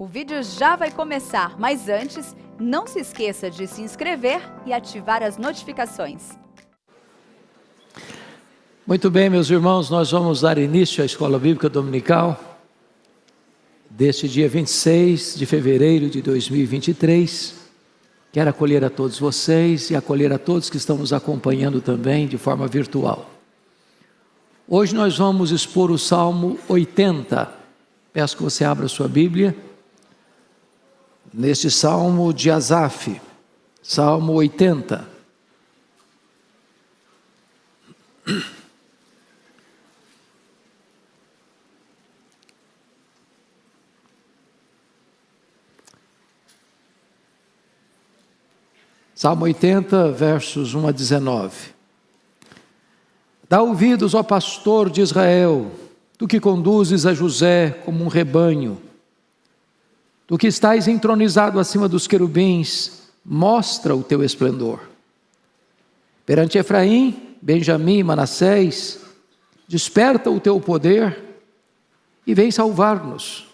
O vídeo já vai começar, mas antes, não se esqueça de se inscrever e ativar as notificações. Muito bem, meus irmãos, nós vamos dar início à Escola Bíblica Dominical deste dia 26 de fevereiro de 2023. Quero acolher a todos vocês e acolher a todos que estão nos acompanhando também de forma virtual. Hoje nós vamos expor o Salmo 80. Peço que você abra a sua Bíblia. Neste Salmo de Asaf, Salmo 80. Salmo 80, versos 1 a 19. Dá ouvidos, ó pastor de Israel, tu que conduzes a José como um rebanho. Tu que estás entronizado acima dos querubins, mostra o teu esplendor. Perante Efraim, Benjamim e Manassés, desperta o teu poder e vem salvar-nos.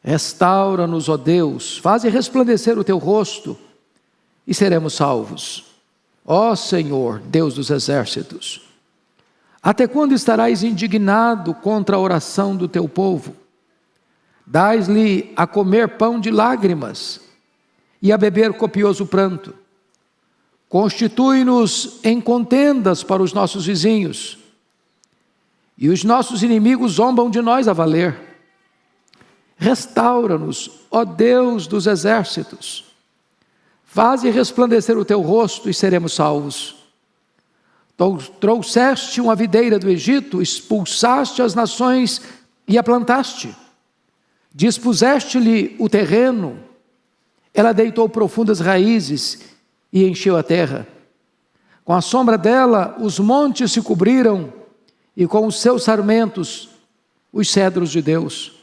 Restaura-nos, ó Deus, faze resplandecer o teu rosto e seremos salvos. Ó Senhor, Deus dos exércitos, até quando estarás indignado contra a oração do teu povo? Dás-lhe a comer pão de lágrimas e a beber copioso pranto. Constitui-nos em contendas para os nossos vizinhos, e os nossos inimigos zombam de nós a valer. Restaura-nos, ó Deus dos exércitos, faze resplandecer o teu rosto e seremos salvos. Trouxeste uma videira do Egito, expulsaste as nações e a plantaste. Dispuseste-lhe o terreno, ela deitou profundas raízes e encheu a terra. Com a sombra dela, os montes se cobriram, e com os seus sarmentos, os cedros de Deus.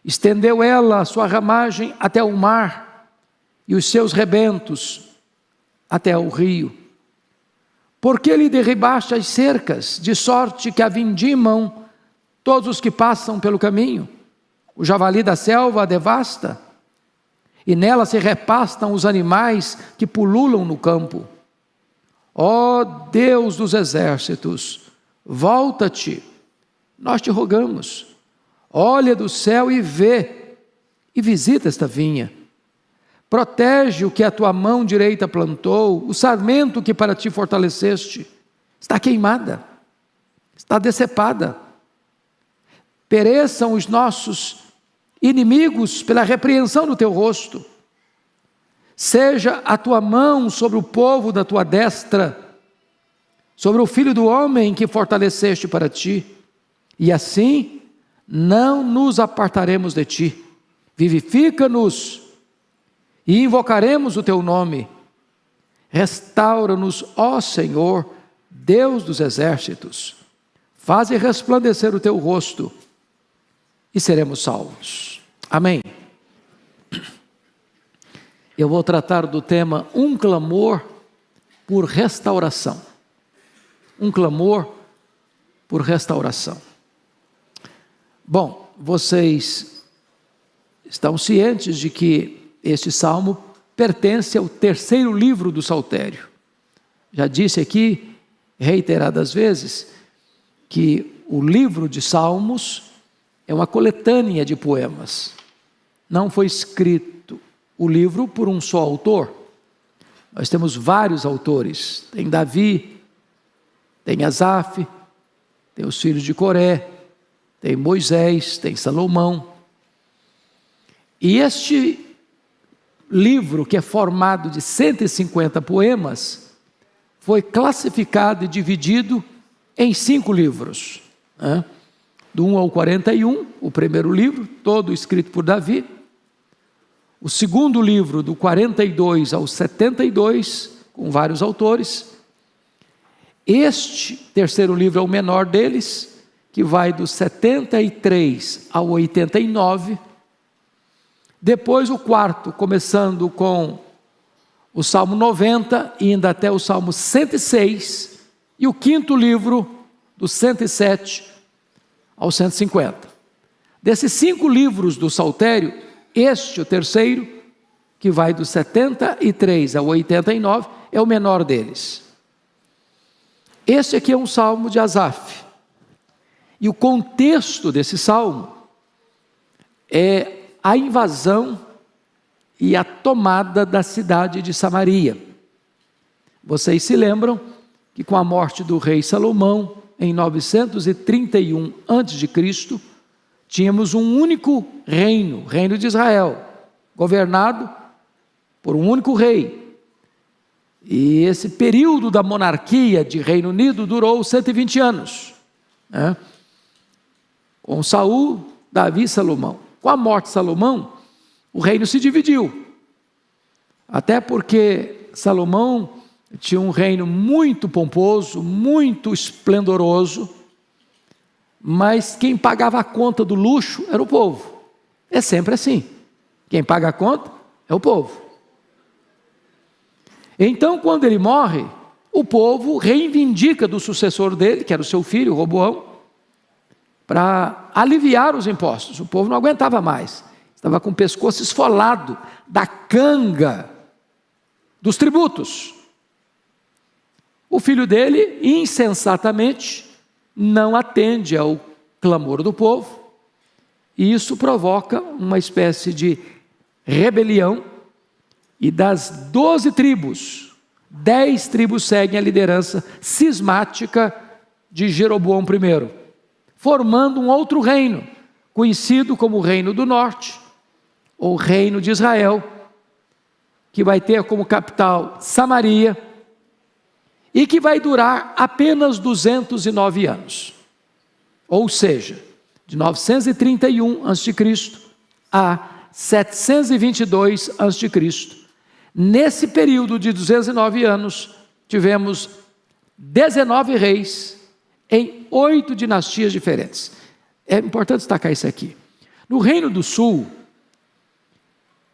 Estendeu ela a sua ramagem até o mar, e os seus rebentos até o rio. Por que lhe derribaste as cercas, de sorte que a vindimam todos os que passam pelo caminho? O javali da selva a devasta, e nela se repastam os animais que pululam no campo. Ó Deus dos exércitos, volta-te, nós te rogamos. Olha do céu e vê, e visita esta vinha. Protege o que a tua mão direita plantou, o sarmento que para ti fortaleceste. Está queimada, está decepada. Pereçam os nossos inimigos pela repreensão do teu rosto. Seja a tua mão sobre o povo da tua destra, sobre o filho do homem que fortaleceste para ti, e assim não nos apartaremos de ti. Vivifica-nos e invocaremos o teu nome. Restaura-nos, ó Senhor, Deus dos exércitos. Faze resplandecer o teu rosto e seremos salvos. Amém. Eu vou tratar do tema um clamor por restauração. Um clamor por restauração. Bom, vocês estão cientes de que este salmo pertence ao terceiro livro do Saltério. Já disse aqui reiteradas vezes que o livro de Salmos é uma coletânea de poemas. Não foi escrito o livro por um só autor. Nós temos vários autores. Tem Davi, tem Asaf, tem os filhos de Coré, tem Moisés, tem Salomão. E este livro, que é formado de 150 poemas, foi classificado e dividido em 5 livros, do 1 ao 41, o primeiro livro, todo escrito por Davi. O segundo livro, do 42 ao 72, com vários autores. Este terceiro livro é o menor deles, que vai do 73 ao 89. Depois o quarto, começando com o Salmo 90, indo até o Salmo 106. E o quinto livro, do 107 ao 150. Desses 5 livros do Saltério, Este, o terceiro, que vai do 73 ao 89, é o menor deles. Este aqui é um salmo de Asaf. E o contexto desse salmo é a invasão e a tomada da cidade de Samaria. Vocês se lembram que com a morte do rei Salomão, em 931 a.C., tínhamos um único reino, o reino de Israel, governado por um único rei. E esse período da monarquia de Reino Unido durou 120 anos, né? Com Saul, Davi e Salomão. Com a morte de Salomão, o reino se dividiu, até porque Salomão tinha um reino muito pomposo, muito esplendoroso, mas quem pagava a conta do luxo era o povo. É sempre assim, quem paga a conta é o povo. Então, quando ele morre, o povo reivindica do sucessor dele, que era o seu filho, Roboão, para aliviar os impostos. O povo não aguentava mais, estava com o pescoço esfolado da canga dos tributos. O filho dele, insensatamente, não atende ao clamor do povo, e isso provoca uma espécie de rebelião, e das 12 tribos, 10 tribos seguem a liderança cismática de Jeroboão I, formando um outro reino, conhecido como o Reino do Norte, ou Reino de Israel, que vai ter como capital Samaria, e que vai durar apenas 209 anos. Ou seja, de 931 a.C. a 722 a.C. Nesse período de 209 anos, tivemos 19 reis em 8 dinastias diferentes. É importante destacar isso aqui. No Reino do Sul,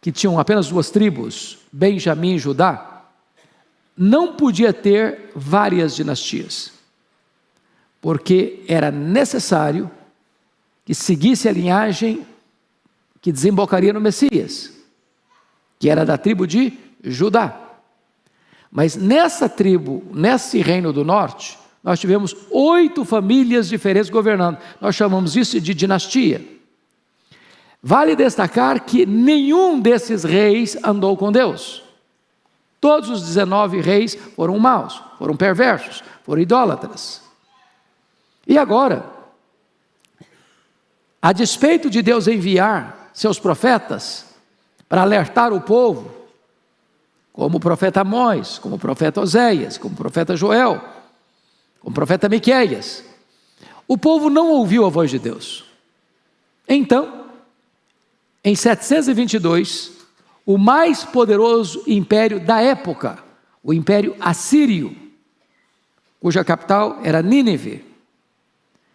que tinham apenas 2 tribos, Benjamim e Judá, não podia ter várias dinastias, porque era necessário que seguisse a linhagem que desembocaria no Messias, que era da tribo de Judá. Mas nessa tribo, nesse Reino do Norte, nós tivemos 8 famílias diferentes governando. Nós chamamos isso de dinastia. Vale destacar que nenhum desses reis andou com Deus. Todos os 19 reis foram maus, foram perversos, foram idólatras. E agora, a despeito de Deus enviar seus profetas para alertar o povo, como o profeta Amós, como o profeta Oséias, como o profeta Joel, como o profeta Miqueias, o povo não ouviu a voz de Deus. Então, em 722, o mais poderoso império da época, o Império Assírio, cuja capital era Nínive,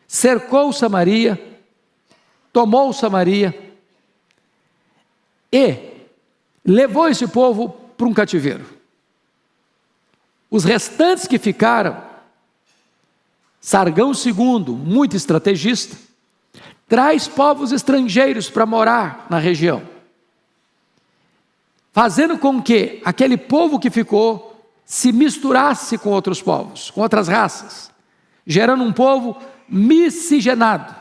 cercou Samaria, tomou Samaria e levou esse povo para um cativeiro. Os restantes que ficaram, Sargão II, muito estrategista, traz povos estrangeiros para morar na região, fazendo com que aquele povo que ficou se misturasse com outros povos, com outras raças, gerando um povo miscigenado,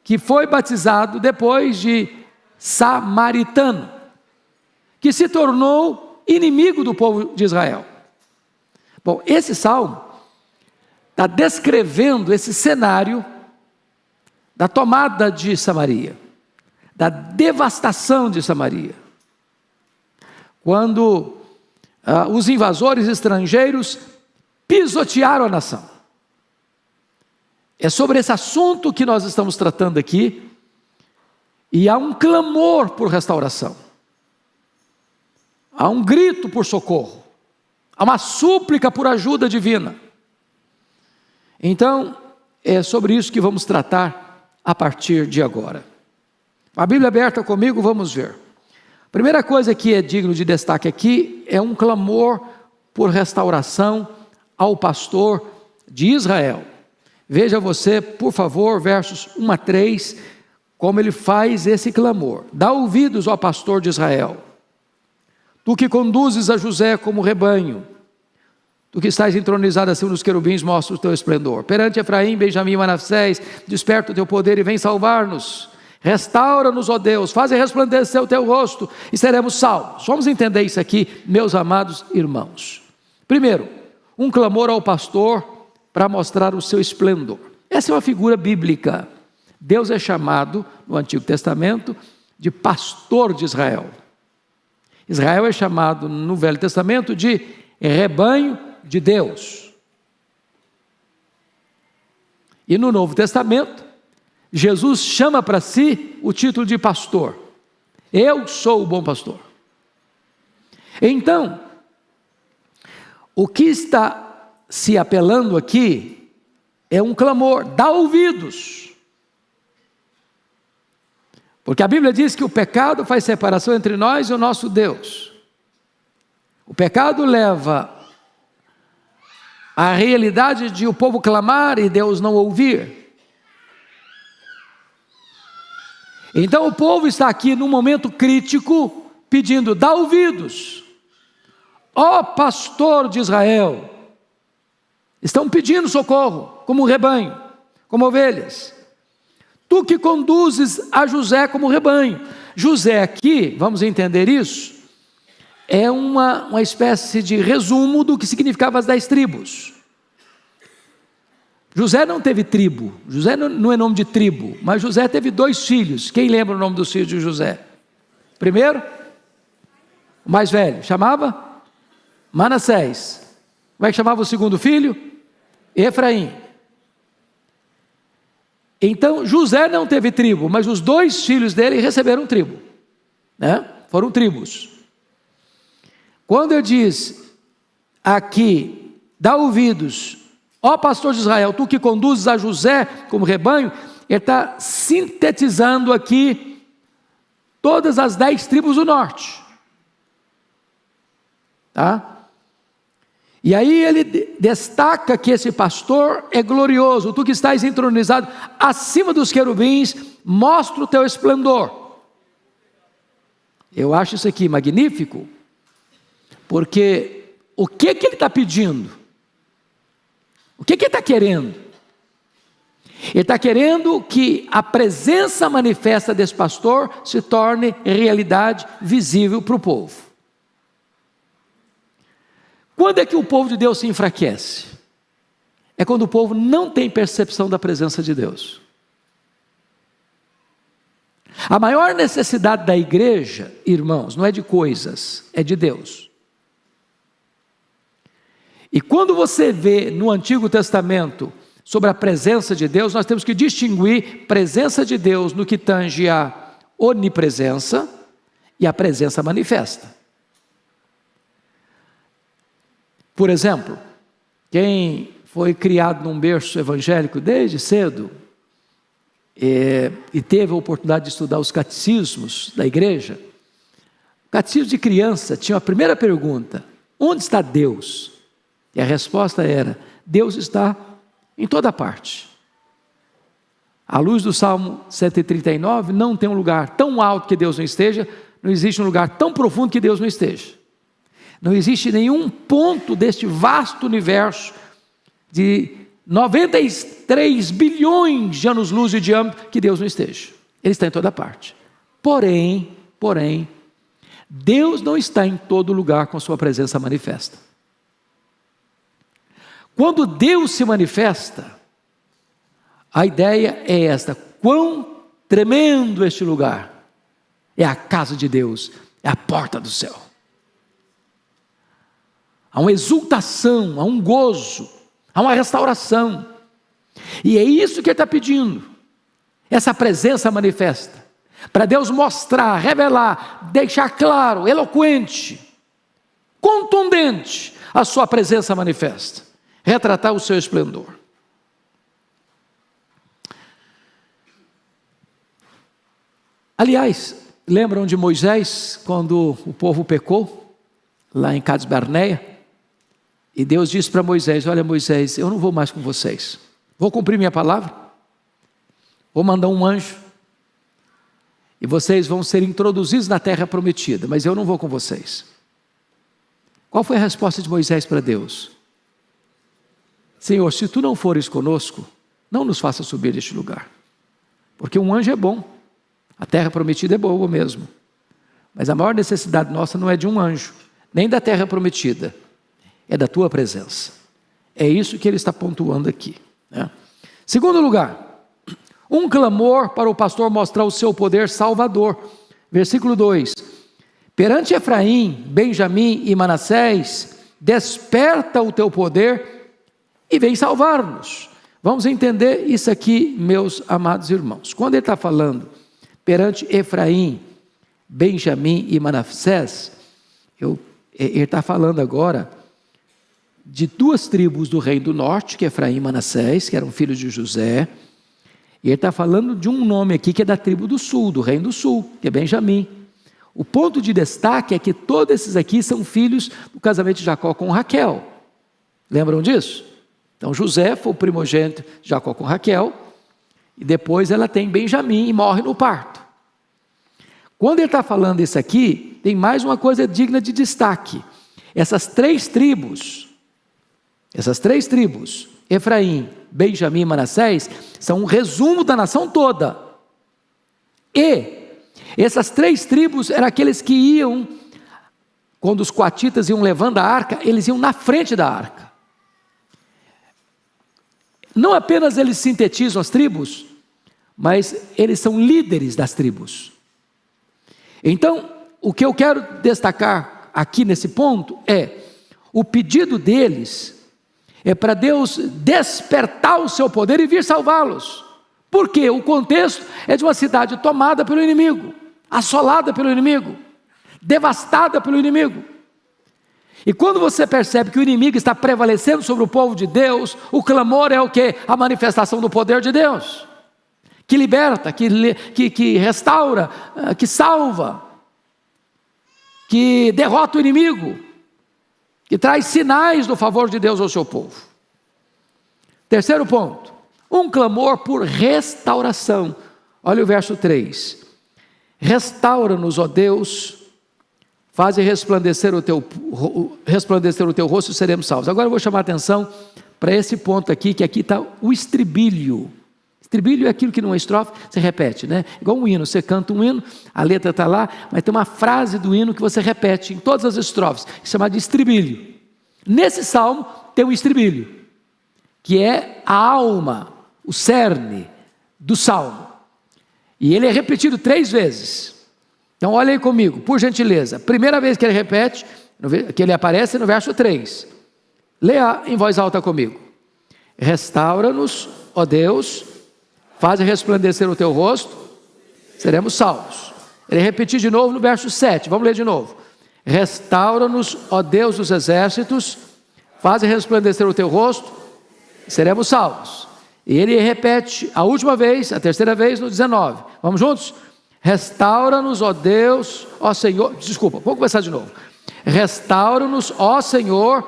que foi batizado depois de samaritano, que se tornou inimigo do povo de Israel. Bom, esse salmo está descrevendo esse cenário da tomada de Samaria, da devastação de Samaria, quando os invasores estrangeiros pisotearam a nação. É sobre esse assunto que nós estamos tratando aqui, e há um clamor por restauração, há um grito por socorro, há uma súplica por ajuda divina. Então, é sobre isso que vamos tratar a partir de agora. A Bíblia aberta comigo, vamos ver. A primeira coisa que é digno de destaque aqui é um clamor por restauração ao pastor de Israel. Veja você, por favor, versos 1 a 3, como ele faz esse clamor: dá ouvidos, ó pastor de Israel, tu que conduzes a José como rebanho, tu que estás entronizado acima dos querubins, mostra o teu esplendor. Perante Efraim, Benjamim e Manassés, desperta o teu poder e vem salvar-nos. Restaura-nos, ó Deus, faze resplandecer o teu rosto e seremos salvos. Vamos entender isso aqui, meus amados irmãos. Primeiro, um clamor ao pastor para mostrar o seu esplendor. Essa é uma figura bíblica. Deus é chamado, no Antigo Testamento, de pastor de Israel. Israel é chamado, no Velho Testamento, de rebanho de Deus. E no Novo Testamento, Jesus chama para si o título de pastor. Eu sou o bom pastor. Então, o que está se apelando aqui é um clamor: dá ouvidos. Porque a Bíblia diz que o pecado faz separação entre nós e o nosso Deus. O pecado leva à realidade de o povo clamar e Deus não ouvir. Então o povo está aqui num momento crítico, pedindo: dá ouvidos, ó pastor de Israel. Estão pedindo socorro, como um rebanho, como ovelhas. Tu que conduzes a José como rebanho. José aqui, vamos entender isso, é uma espécie de resumo do que significava as 10 tribos. José não teve tribo, José não é nome de tribo, mas José teve 2 filhos. Quem lembra o nome dos filhos de José? Primeiro, o mais velho, chamava Manassés. Como é que chamava o segundo filho? Efraim. Então José não teve tribo, mas os 2 filhos dele receberam tribo, né? Foram tribos. Quando eu diz aqui, dá ouvidos, ó pastor de Israel, tu que conduzes a José como rebanho, ele está sintetizando aqui todas as 10 tribos do norte, tá? E aí ele destaca que esse pastor é glorioso. Tu que estás entronizado acima dos querubins, mostra o teu esplendor. Eu acho isso aqui magnífico, porque o que ele está pedindo? O que ele está querendo? Ele está querendo que a presença manifesta desse pastor se torne realidade visível para o povo. Quando é que o povo de Deus se enfraquece? É quando o povo não tem percepção da presença de Deus. A maior necessidade da igreja, irmãos, não é de coisas, é de Deus. E quando você vê no Antigo Testamento sobre a presença de Deus, nós temos que distinguir presença de Deus no que tange a onipresença e a presença manifesta. Por exemplo, quem foi criado num berço evangélico desde cedo e teve a oportunidade de estudar os catecismos da igreja, o catecismo de criança tinha a primeira pergunta: onde está Deus? E a resposta era: Deus está em toda parte. À luz do Salmo 139, não tem um lugar tão alto que Deus não esteja, não existe um lugar tão profundo que Deus não esteja. Não existe nenhum ponto deste vasto universo de 93 bilhões de anos-luz de diâmetro que Deus não esteja. Ele está em toda parte. Porém, Deus não está em todo lugar com a sua presença manifesta. Quando Deus se manifesta, a ideia é esta: quão tremendo este lugar! É a casa de Deus, é a porta do céu. Há uma exultação, há um gozo, há uma restauração. E é isso que ele está pedindo, essa presença manifesta, para Deus mostrar, revelar, deixar claro, eloquente, contundente a sua presença manifesta, retratar o seu esplendor. Aliás, lembram de Moisés, quando o povo pecou, lá em Cades Barneia? E Deus disse para Moisés: olha Moisés, eu não vou mais com vocês, vou cumprir minha palavra, vou mandar um anjo, e vocês vão ser introduzidos na terra prometida, mas eu não vou com vocês. Qual foi a resposta de Moisés para Deus? Senhor, se tu não fores conosco, não nos faça subir deste lugar, porque um anjo é bom, a terra prometida é boa mesmo, mas a maior necessidade nossa não é de um anjo, nem da terra prometida, é da tua presença. É isso que ele está pontuando aqui, né? Segundo lugar, um clamor para o pastor mostrar o seu poder salvador. Versículo 2: perante Efraim, Benjamim e Manassés, desperta o teu poder e vem salvar-nos. Vamos entender isso aqui, meus amados irmãos. Quando ele está falando perante Efraim, Benjamim e Manassés, ele está falando agora de duas tribos do reino do norte, que é Efraim e Manassés, que eram filhos de José. E ele está falando de um nome aqui que é da tribo do sul, do reino do sul, que é Benjamim. O ponto de destaque é que todos esses aqui são filhos do casamento de Jacó com Raquel. Lembram disso? Então José foi o primogênito de Jacó com Raquel, e depois ela tem Benjamim e morre no parto. Quando ele está falando isso aqui, tem mais uma coisa digna de destaque. Essas três tribos, Efraim, Benjamim e Manassés, são um resumo da nação toda. E essas três tribos eram aqueles que iam, quando os coatitas iam levando a arca, eles iam na frente da arca. Não apenas eles sintetizam as tribos, mas eles são líderes das tribos. Então, o que eu quero destacar aqui nesse ponto é o pedido deles é para Deus despertar o seu poder e vir salvá-los. Por quê? O contexto é de uma cidade tomada pelo inimigo, assolada pelo inimigo, devastada pelo inimigo. E quando você percebe que o inimigo está prevalecendo sobre o povo de Deus, o clamor é o quê? A manifestação do poder de Deus, que liberta, que restaura, que salva, que derrota o inimigo, que traz sinais do favor de Deus ao seu povo. Terceiro ponto, um clamor por restauração. Olha o verso 3: restaura-nos, ó Deus, faze resplandecer o teu rosto e seremos salvos. Agora eu vou chamar a atenção para esse ponto aqui, que aqui está o estribilho. Estribilho é aquilo que numa estrofe você repete, né? Igual um hino, você canta um hino, a letra está lá, mas tem uma frase do hino que você repete em todas as estrofes, chamada de estribilho. Nesse salmo tem um estribilho, que é a alma, o cerne do salmo. E ele é repetido 3 vezes. Então olha aí comigo, por gentileza. Primeira vez que ele repete, que ele aparece no verso 3. Leia em voz alta comigo. Restaura-nos, ó Deus, faze resplandecer o teu rosto, seremos salvos. Ele repetiu de novo no verso 7, vamos ler de novo. Restaura-nos, ó Deus dos exércitos, faze resplandecer o teu rosto, seremos salvos. E ele repete a última vez, a terceira vez no 19. Vamos juntos? Restaura-nos, ó Deus, ó Senhor, desculpa, vamos começar de novo. Restaura-nos, ó Senhor,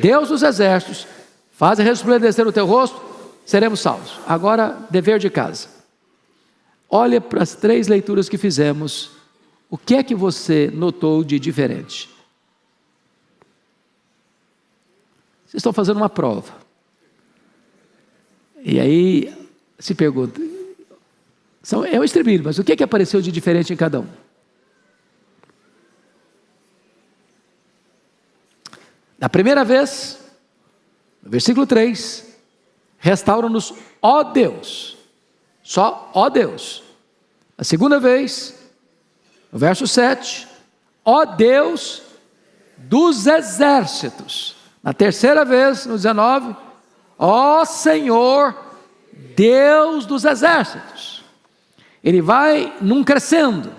Deus dos exércitos, faze resplandecer o teu rosto, seremos salvos. Agora, dever de casa. Olha para as 3 leituras que fizemos. O que é que você notou de diferente? Vocês estão fazendo uma prova. E aí, se pergunta, é um estribilho, mas o que é que apareceu de diferente em cada um? Na primeira vez, no versículo 3, restaura-nos, ó Deus, só ó Deus. A segunda vez, no verso 7, ó Deus dos exércitos. Na terceira vez, no 19, ó Senhor, Deus dos exércitos. Ele vai num crescendo,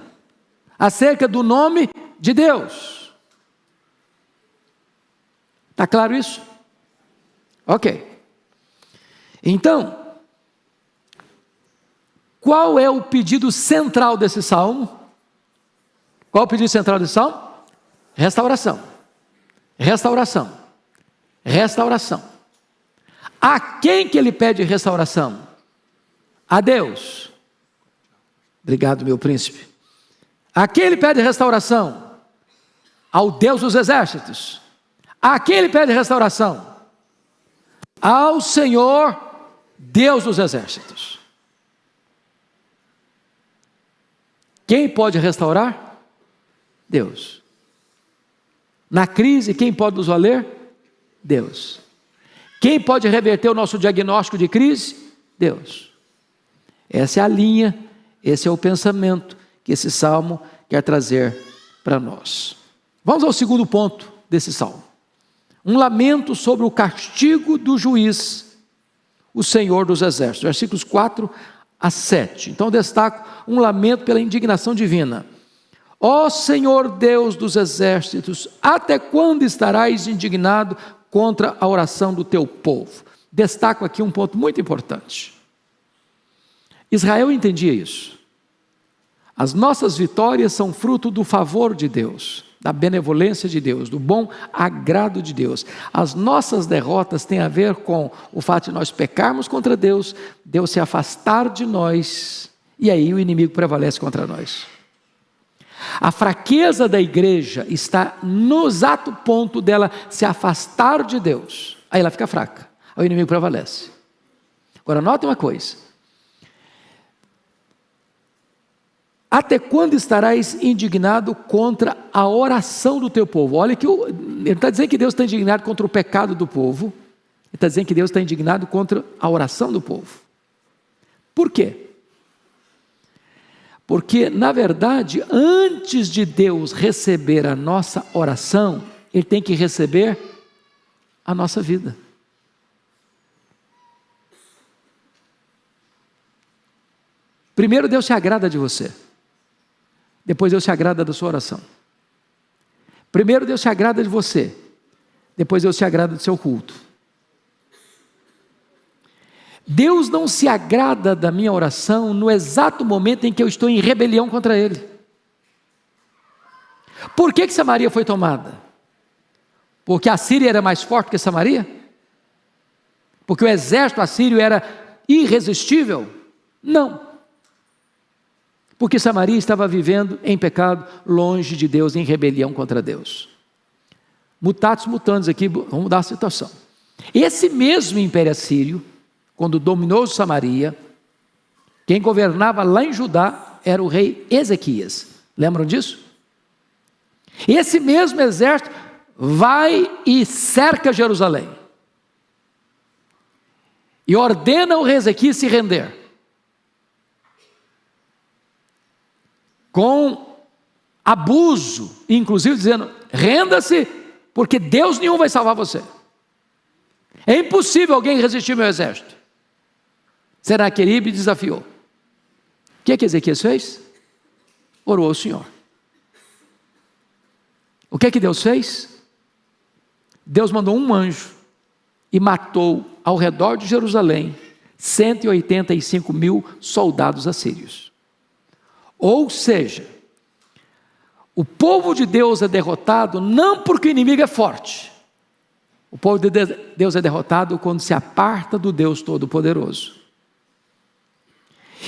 acerca do nome de Deus. Está claro isso? Ok. Então, qual é o pedido central desse salmo? Qual é o pedido central desse salmo? Restauração. Restauração. Restauração. A quem que ele pede restauração? A Deus. Obrigado, meu príncipe. A quem ele pede restauração? Ao Deus dos exércitos. A quem ele pede restauração? Ao Senhor, Deus dos exércitos. Quem pode restaurar? Deus. Na crise, quem pode nos valer? Deus. Quem pode reverter o nosso diagnóstico de crise? Deus. Essa é a linha, esse é o pensamento que esse salmo quer trazer para nós. Vamos ao segundo ponto desse salmo. Um lamento sobre o castigo do juiz, o Senhor dos exércitos. Versículos 4 a 7. Então destaco um lamento pela indignação divina. Ó Senhor Deus dos exércitos, até quando estarás indignado contra a oração do teu povo? Destaco aqui um ponto muito importante. Israel entendia isso. As nossas vitórias são fruto do favor de Deus, da benevolência de Deus, do bom agrado de Deus. As nossas derrotas têm a ver com o fato de nós pecarmos contra Deus, Deus se afastar de nós, e aí o inimigo prevalece contra nós. A fraqueza da igreja está no exato ponto dela se afastar de Deus. Aí ela fica fraca, aí o inimigo prevalece. Agora note uma coisa. Até quando estarás indignado contra a oração do teu povo? Olha que ele está dizendo que Deus está indignado contra o pecado do povo. Ele está dizendo que Deus está indignado contra a oração do povo. Por quê? Porque, na verdade, antes de Deus receber a nossa oração, Ele tem que receber a nossa vida. Primeiro Deus se agrada de você. Depois Deus se agrada da sua oração. Primeiro Deus se agrada de você. Depois Deus se agrada do seu culto. Deus não se agrada da minha oração no exato momento em que eu estou em rebelião contra Ele. Por que Samaria foi tomada? Porque a Síria era mais forte que Samaria? Porque o exército assírio era irresistível? Não. Porque Samaria estava vivendo em pecado, longe de Deus, em rebelião contra Deus. Mutatis mutandis aqui, vamos mudar a situação. Esse mesmo império assírio, quando dominou Samaria, quem governava lá em Judá era o rei Ezequias. Lembram disso? Esse mesmo exército vai e cerca Jerusalém. E ordena o rei Ezequias se render. Com abuso, inclusive dizendo, renda-se, porque Deus nenhum vai salvar você. É impossível alguém resistir meu exército. Senaqueribe desafiou. O que Ezequias fez? Orou ao Senhor. O que Deus fez? Deus mandou um anjo e matou ao redor de Jerusalém 185.000 soldados assírios. Ou seja, o povo de Deus é derrotado não porque o inimigo é forte. O povo de Deus é derrotado quando se aparta do Deus Todo-Poderoso.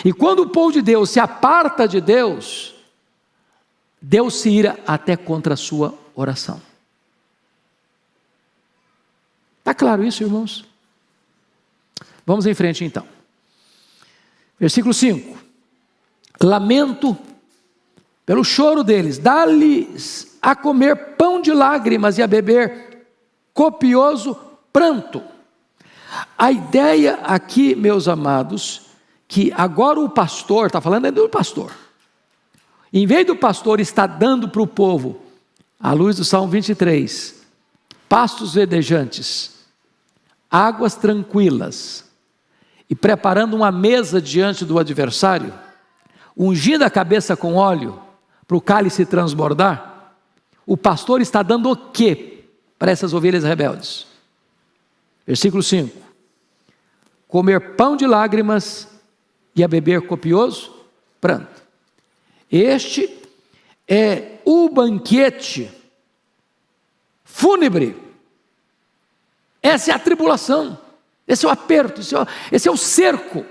E quando o povo de Deus se aparta de Deus, Deus se ira até contra a sua oração. Está claro isso, irmãos? Vamos em frente então. Versículo 5. Lamento pelo choro deles, dá-lhes a comer pão de lágrimas e a beber copioso pranto. A ideia aqui, meus amados, que agora o pastor, está falando ainda do pastor, em vez do pastor estar dando para o povo, à luz do Salmo 23, pastos verdejantes, águas tranquilas, e preparando uma mesa diante do adversário, ungindo a cabeça com óleo, para o cálice transbordar, o pastor está dando o quê para essas ovelhas rebeldes? Versículo 5. Comer pão de lágrimas e a beber copioso pranto. Este é o banquete fúnebre. Essa é a tribulação, esse é o aperto, esse é o cerco.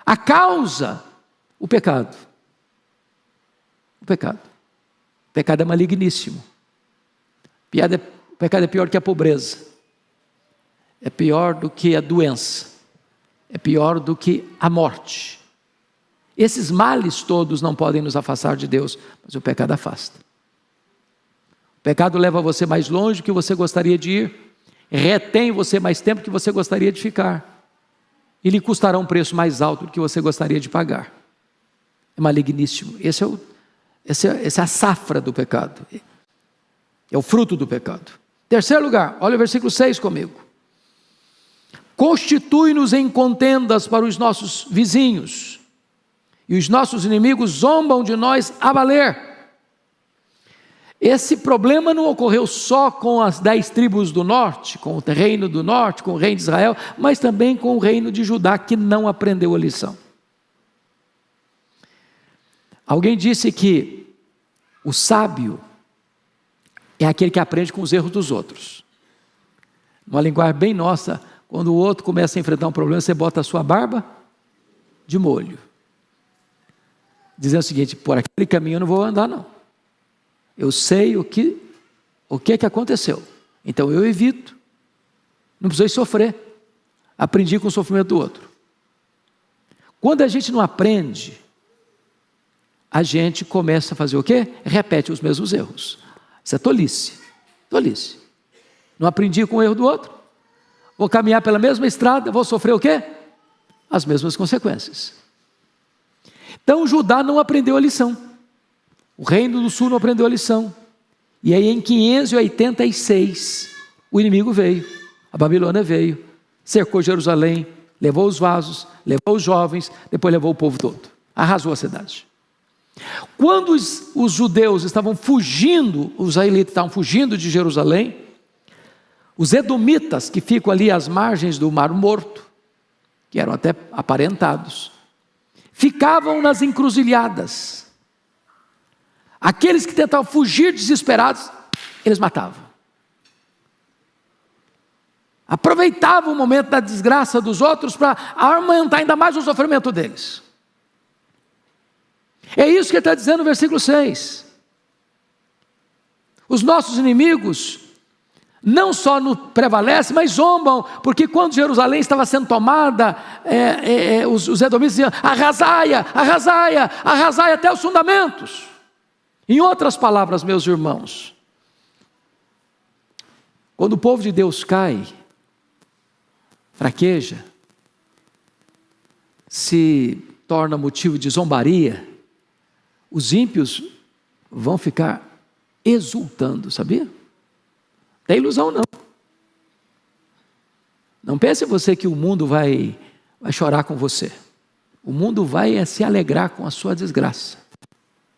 A causa, o pecado. O pecado. O pecado é maligníssimo. O pecado é pior que a pobreza. É pior do que a doença. É pior do que a morte. Esses males todos não podem nos afastar de Deus, mas o pecado afasta. O pecado leva você mais longe do que você gostaria de ir, retém você mais tempo do que você gostaria de ficar, e lhe custará um preço mais alto do que você gostaria de pagar. É maligníssimo. Essa é a safra do pecado. É o fruto do pecado. Terceiro lugar, olha o versículo 6 comigo. Constitui-nos em contendas para os nossos vizinhos, e os nossos inimigos zombam de nós a valer. Esse problema não ocorreu só com as 10 tribos do norte, com o reino do norte, com o reino de Israel, mas também com o reino de Judá, que não aprendeu a lição. Alguém disse que o sábio é aquele que aprende com os erros dos outros. Uma linguagem bem nossa, quando o outro começa a enfrentar um problema, você bota a sua barba de molho, dizendo o seguinte: por aquele caminho eu não vou andar não. Eu sei o que aconteceu, então eu evito, não precisei sofrer, aprendi com o sofrimento do outro. Quando a gente não aprende, a gente começa a fazer o quê? Repete os mesmos erros. Isso é tolice. Não aprendi com o erro do outro, vou caminhar pela mesma estrada, vou sofrer o quê? As mesmas consequências. Então Judá não aprendeu a lição. O reino do sul não aprendeu a lição. E aí em 586, o inimigo veio, a Babilônia veio, cercou Jerusalém, levou os vasos, levou os jovens, depois levou o povo todo, arrasou a cidade. Quando os judeus estavam fugindo, os israelitas estavam fugindo de Jerusalém, os edomitas, que ficam ali às margens do Mar Morto, que eram até aparentados, ficavam nas encruzilhadas. Aqueles que tentavam fugir desesperados, eles matavam. Aproveitavam o momento da desgraça dos outros para aumentar ainda mais o sofrimento deles. É isso que ele está dizendo no versículo 6. Os nossos inimigos não só prevalecem, mas zombam, porque quando Jerusalém estava sendo tomada, os edomitas diziam: arrasaia, arrasaia, arrasaia até os fundamentos. Em outras palavras, meus irmãos, quando o povo de Deus cai, fraqueja, se torna motivo de zombaria, os ímpios vão ficar exultando, sabia? Não tem ilusão não. Não pense você que o mundo vai chorar com você. O mundo vai se alegrar com a sua desgraça,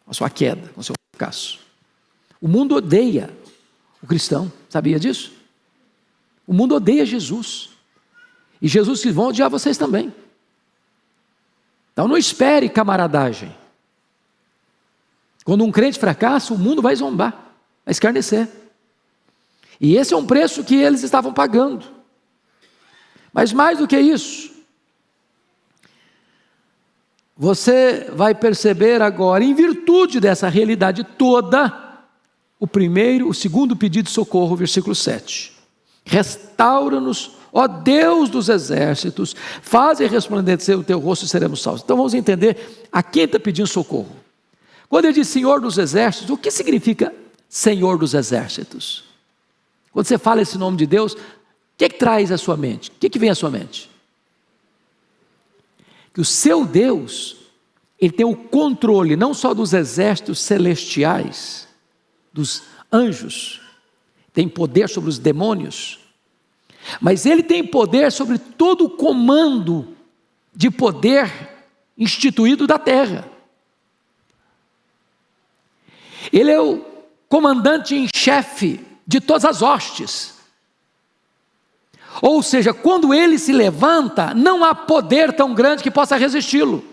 com a sua queda, com o seu fracasso. O mundo odeia o cristão, sabia disso? O mundo odeia Jesus. E Jesus diz: vão odiar vocês também. Então não espere camaradagem. Quando um crente fracassa, o mundo vai zombar, vai escarnecer. E esse é um preço que eles estavam pagando. Mas mais do que isso, você vai perceber agora, em virtude dessa realidade toda, o segundo pedido de socorro, versículo 7. Restaura-nos, ó Deus dos exércitos, faze resplandecer o teu rosto e seremos salvos. Então vamos entender a quem está pedindo socorro. Quando ele diz Senhor dos exércitos, o que significa Senhor dos exércitos? Quando você fala esse nome de Deus, o que traz à sua mente? O que vem à sua mente? Que o seu Deus, ele tem o controle não só dos exércitos celestiais, dos anjos, tem poder sobre os demônios, mas ele tem poder sobre todo o comando de poder instituído da terra. Ele é o comandante em chefe de todas as hostes. Ou seja, quando ele se levanta, não há poder tão grande que possa resisti-lo.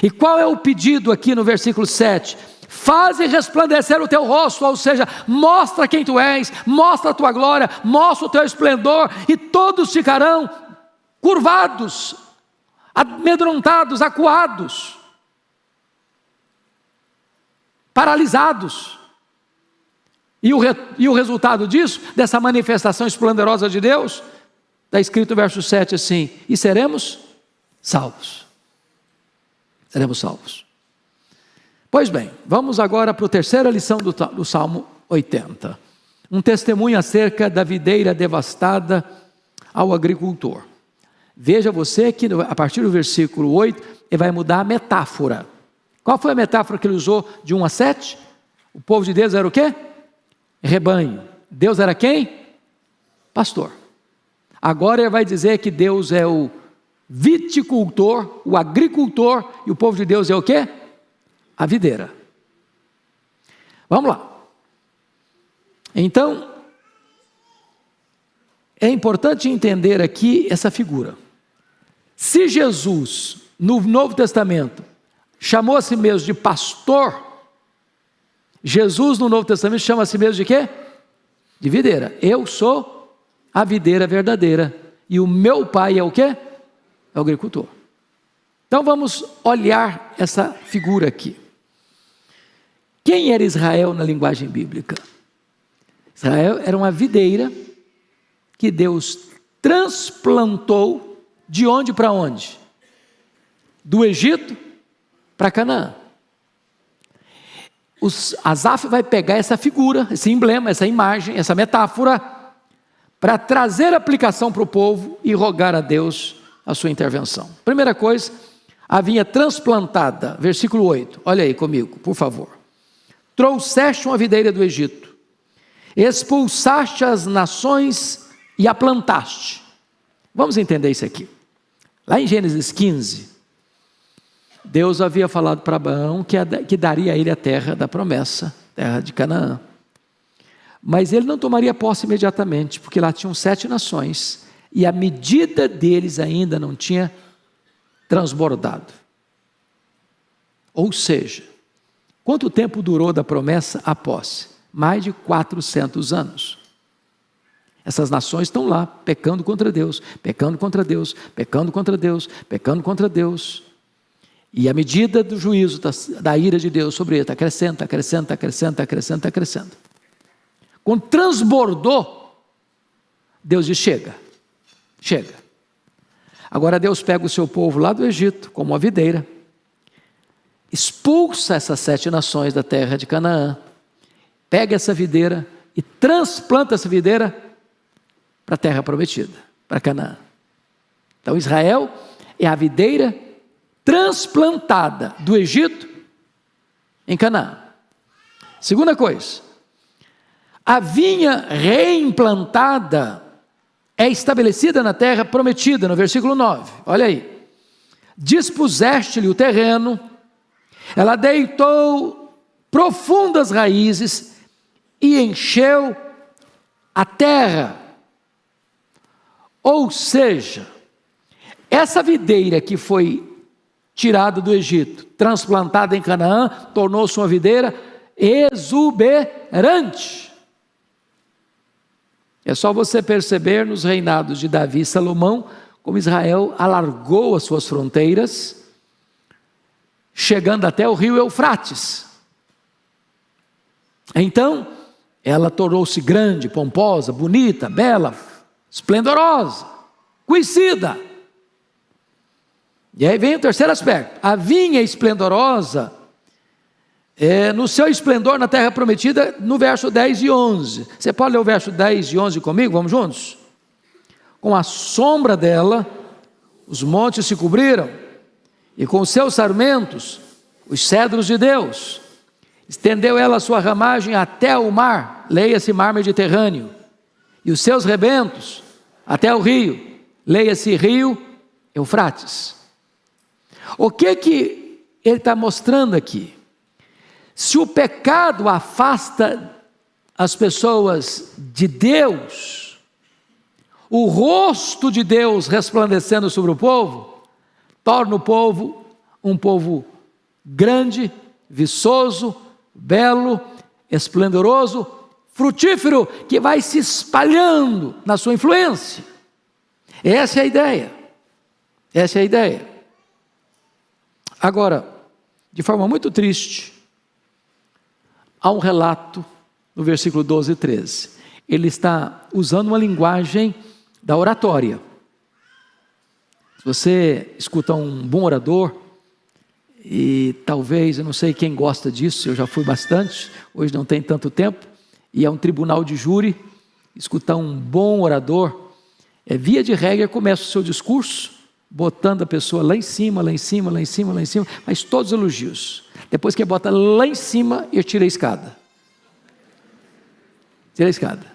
E qual é o pedido aqui no versículo 7? Faze resplandecer o teu rosto, ou seja, mostra quem tu és, mostra a tua glória, mostra o teu esplendor, e todos ficarão curvados, amedrontados, acuados. paralisados. E o resultado disso, dessa manifestação esplendorosa de Deus, está escrito no verso 7 assim: e seremos salvos. Seremos salvos. Pois bem, vamos agora para a terceira lição do Salmo 80. Um testemunho acerca da videira devastada ao agricultor. Veja você que a partir do versículo 8, ele vai mudar a metáfora. Qual foi a metáfora que ele usou de 1 a 7? O povo de Deus era o quê? Rebanho. Deus era quem? Pastor. Agora ele vai dizer que Deus é o viticultor, o agricultor, e o povo de Deus é o quê? A videira. Vamos lá. Então, é importante entender aqui essa figura. Se Jesus, no Novo Testamento, chamou a si mesmo de pastor, Jesus no Novo Testamento chama a si mesmo de quê? De videira. Eu sou a videira verdadeira, e o meu pai é o quê? É o agricultor. Então vamos olhar essa figura aqui. Quem era Israel na linguagem bíblica? Israel era uma videira que Deus transplantou de onde para onde? Do Egito para Canaã. Asaf vai pegar essa figura, esse emblema, essa imagem, essa metáfora, para trazer aplicação para o povo e rogar a Deus a sua intervenção. Primeira coisa, a vinha transplantada, versículo 8, olha aí comigo, por favor. Trouxeste uma videira do Egito, expulsaste as nações e a plantaste. Vamos entender isso aqui. Lá em Gênesis 15, Deus havia falado para Abraão que daria a ele a terra da promessa, terra de Canaã. Mas ele não tomaria posse imediatamente, porque lá tinham 7 nações, e a medida deles ainda não tinha transbordado. Ou seja, quanto tempo durou da promessa a posse? Mais de 400 anos. Essas nações estão lá, pecando contra Deus, pecando contra Deus, pecando contra Deus, pecando contra Deus. E a medida do juízo, da ira de Deus sobre ele, está crescendo, está crescendo, está crescendo, está crescendo, está crescendo. Quando transbordou, Deus diz: chega, chega. Agora Deus pega o seu povo lá do Egito, como uma videira, expulsa essas 7 nações da terra de Canaã, pega essa videira e transplanta essa videira para a terra prometida, para Canaã. Então Israel é a videira transplantada do Egito em Canaã. Segunda coisa, a vinha reimplantada é estabelecida na terra prometida, no versículo 9, olha aí. Dispuseste-lhe o terreno, ela deitou profundas raízes e encheu a terra. Ou seja, essa videira que foi tirada do Egito, transplantada em Canaã, tornou-se uma videira exuberante. É só você perceber nos reinados de Davi e Salomão, como Israel alargou as suas fronteiras, chegando até o rio Eufrates. Então, ela tornou-se grande, pomposa, bonita, bela, esplendorosa, conhecida. E aí vem o terceiro aspecto. A vinha esplendorosa, no seu esplendor na terra prometida, no verso 10 e 11. Você pode ler o verso 10 e 11 comigo? Vamos juntos? Com a sombra dela, os montes se cobriram, e com os seus sarmentos, os cedros de Deus. Estendeu ela a sua ramagem até o mar, leia-se mar Mediterrâneo, e os seus rebentos até o rio, leia-se rio Eufrates. O que ele está mostrando aqui? Se o pecado afasta as pessoas de Deus, o rosto de Deus resplandecendo sobre o povo, torna o povo um povo grande, viçoso, belo, esplendoroso, frutífero, que vai se espalhando na sua influência. Essa é a ideia. Essa é a ideia. Agora, de forma muito triste, há um relato no versículo 12 e 13. Ele está usando uma linguagem da oratória. Se você escuta um bom orador, e talvez, eu não sei quem gosta disso, eu já fui bastante, hoje não tem tanto tempo, e é um tribunal de júri, escutar um bom orador, via de regra, começa o seu discurso, botando a pessoa lá em cima, lá em cima, lá em cima, lá em cima, mas todos elogios. Depois que bota lá em cima, eu tiro a escada. Tira a escada.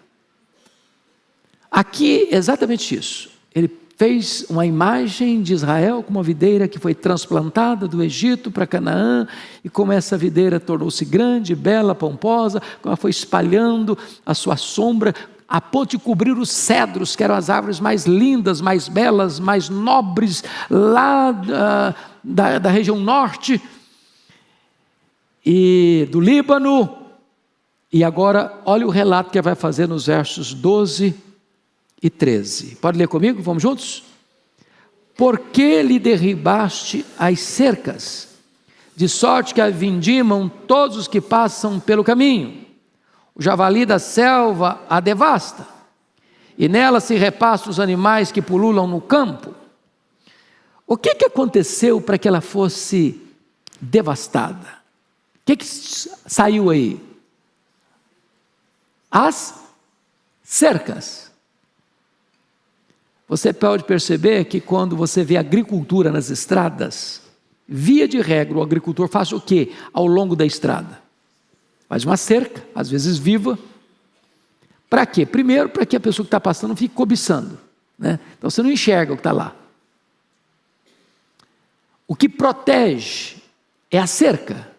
Aqui é exatamente isso. Ele fez uma imagem de Israel como uma videira que foi transplantada do Egito para Canaã, e como essa videira tornou-se grande, bela, pomposa, como ela foi espalhando a sua sombra, a ponto de cobrir os cedros, que eram as árvores mais lindas, mais belas, mais nobres, lá da região norte, e do Líbano. E agora, olha o relato que ele vai fazer nos versos 12 e 13. Pode ler comigo? Vamos juntos? Por que lhe derribaste as cercas, de sorte que a vindimam todos os que passam pelo caminho? O javali da selva a devasta, e nela se repassam os animais que pululam no campo. O que aconteceu para que ela fosse devastada? O que saiu aí? As cercas. Você pode perceber que quando você vê agricultura nas estradas, via de regra, o agricultor faz o quê? Ao longo da estrada faz uma cerca, às vezes viva. Para quê? Primeiro, para que a pessoa que está passando não fique cobiçando, né? Então você não enxerga o que está lá. O que protege é a cerca.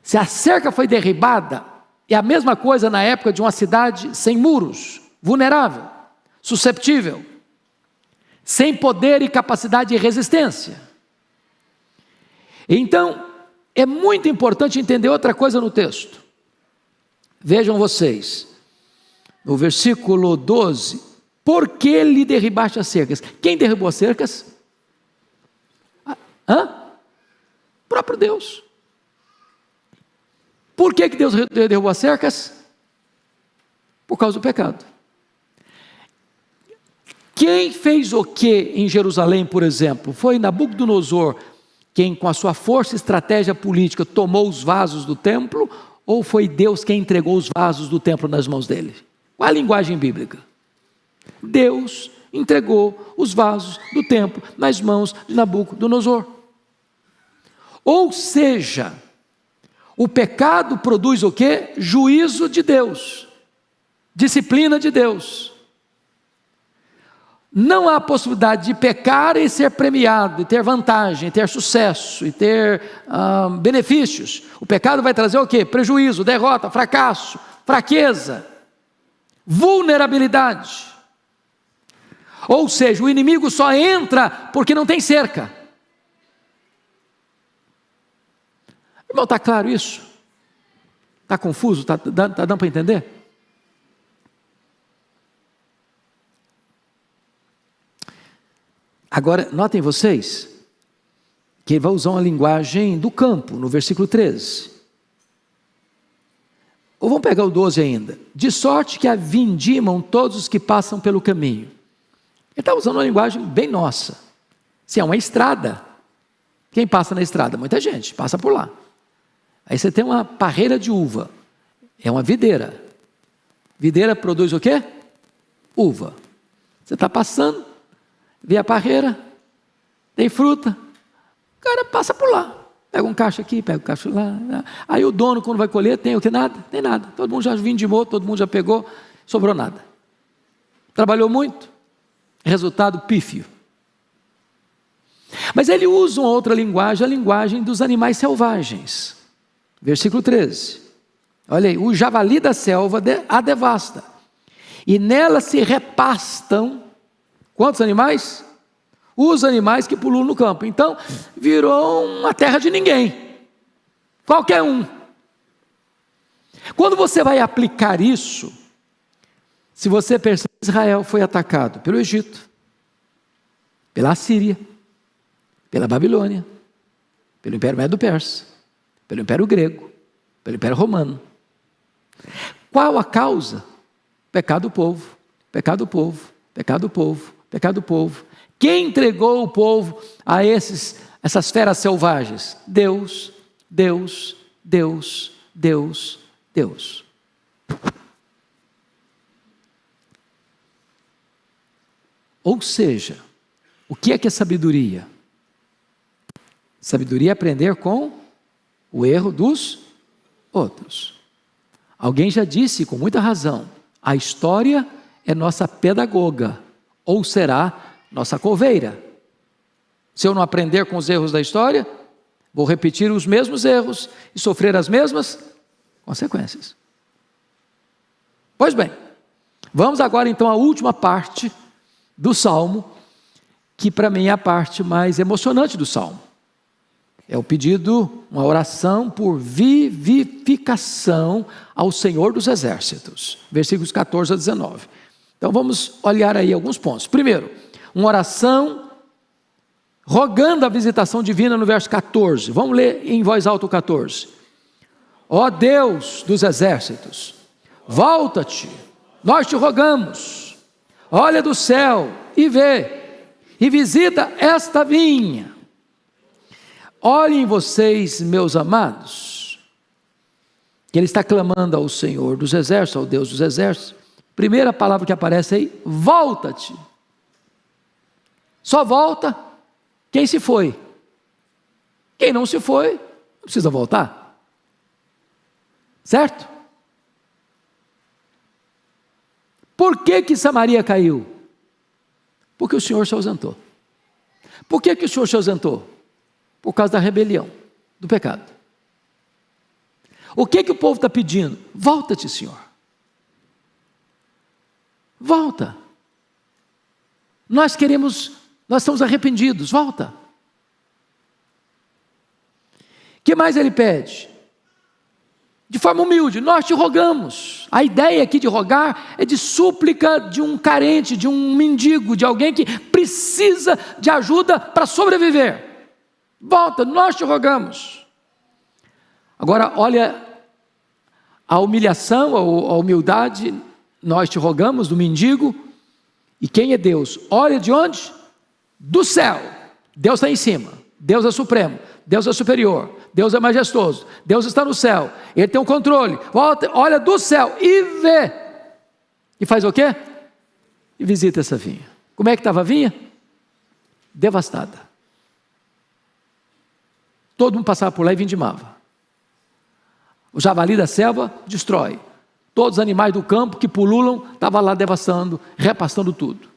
Se a cerca foi derribada, é a mesma coisa na época de uma cidade sem muros, vulnerável, susceptível, sem poder e capacidade de resistência. Então, é muito importante entender outra coisa no texto. Vejam vocês, no versículo 12, por que lhe derribaste as cercas? Quem derrubou as cercas? O próprio Deus. Por que Deus derrubou as cercas? Por causa do pecado. Quem fez o que em Jerusalém, por exemplo? Foi Nabucodonosor quem, com a sua força e estratégia política, tomou os vasos do templo, ou foi Deus quem entregou os vasos do templo nas mãos dele? Qual a linguagem bíblica? Deus entregou os vasos do templo nas mãos de Nabucodonosor. Ou seja, o pecado produz o quê? Juízo de Deus, disciplina de Deus. Não há possibilidade de pecar e ser premiado, e ter vantagem, e ter sucesso, e ter benefícios. O pecado vai trazer o quê? Prejuízo, derrota, fracasso, fraqueza, vulnerabilidade. Ou seja, o inimigo só entra porque não tem cerca. Irmão, está claro isso? Está confuso? Está dando para entender? Agora, notem vocês, que ele vai usar uma linguagem do campo, no versículo 13. Ou vamos pegar o 12 ainda. De sorte que a vindimam todos os que passam pelo caminho. Ele está usando uma linguagem bem nossa. Se é uma estrada, quem passa na estrada? Muita gente, passa por lá. Aí você tem uma parreira de uva, é uma videira. Videira produz o quê? Uva. Você está passando, vê a parreira, tem fruta, o cara passa por lá, pega um cacho aqui, pega um cacho lá. Aí o dono, quando vai colher, tem o que? Nada? Tem nada. Todo mundo já vindimou, todo mundo já pegou, sobrou nada. Trabalhou muito, resultado pífio. Mas ele usa uma outra linguagem, a linguagem dos animais selvagens. Versículo 13. Olha aí, o javali da selva a devasta, e nela se repastam quantos animais? Os animais que pululam no campo. Então, virou uma terra de ninguém. Qualquer um. Quando você vai aplicar isso, se você percebe, Israel foi atacado pelo Egito, pela Assíria, pela Babilônia, pelo Império Medo-Persa, pelo Império Grego, pelo Império Romano. Qual a causa? Pecado do povo, pecado do povo, pecado do povo, pecado do povo. Quem entregou o povo a essas feras selvagens? Deus, Deus, Deus, Deus, Deus. Ou seja, o que é sabedoria? Sabedoria é aprender com o erro dos outros. Alguém já disse com muita razão, a história é nossa pedagoga, ou será nossa coveira. Se eu não aprender com os erros da história, vou repetir os mesmos erros e sofrer as mesmas consequências. Pois bem, vamos agora então à última parte do Salmo, que para mim é a parte mais emocionante do Salmo. É o pedido, uma oração por vivificação ao Senhor dos Exércitos. Versículos 14 a 19. Então vamos olhar aí alguns pontos. Primeiro, uma oração rogando a visitação divina no verso 14. Vamos ler em voz alta o 14. Ó Deus dos exércitos, volta-te, nós te rogamos. Olha do céu e vê, e visita esta vinha. Olhem vocês, meus amados, que ele está clamando ao Senhor dos exércitos, ao Deus dos exércitos. Primeira palavra que aparece aí, volta-te. Só volta quem se foi. Quem não se foi, não precisa voltar. Certo? Por que Samaria caiu? Porque o Senhor se ausentou. Por que o Senhor se ausentou? Por causa da rebelião, do pecado. O que o povo está pedindo? Volta-te, Senhor. Volta. Nós estamos arrependidos, volta. O que mais ele pede? De forma humilde, nós te rogamos. A ideia aqui de rogar é de súplica de um carente, de um mendigo, de alguém que precisa de ajuda para sobreviver. Volta, nós te rogamos. Agora, olha a humilhação, a humildade, nós te rogamos, do mendigo. E quem é Deus? Olha de onde? Do céu. Deus está em cima, Deus é supremo, Deus é superior, Deus é majestoso, Deus está no céu, Ele tem o controle. Volta, olha do céu e vê. E faz o quê? E visita essa vinha. Como é que estava a vinha? Devastada. Todo mundo passava por lá e vindimava. O javali da selva destrói. Todos os animais do campo que pululam estavam lá devastando, repassando tudo.